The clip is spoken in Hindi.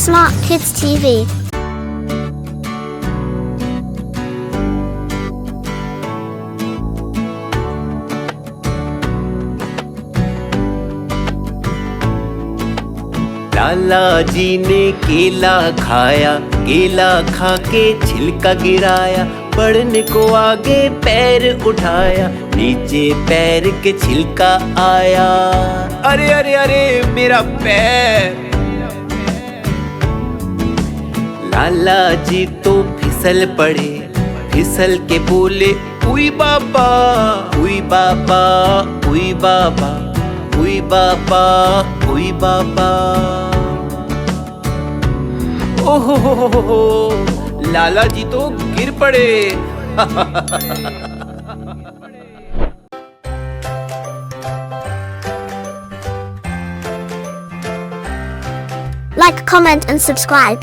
Smart Kids TV. लाला जी ने केला खाया, केला खा के छिलका गिराया, पढ़ने को आगे पैर उठाया, नीचे पैर के छिलका आया। अरे अरे अरे मेरा पैर। लाला जी तो फिसल पड़े, फिसल के बोले उई बाबा, उई बाबा, उई बाबा, उई बाबा, उई बाबा। ओहो हो, लाला जी तो गिर पड़े। Like, comment and subscribe.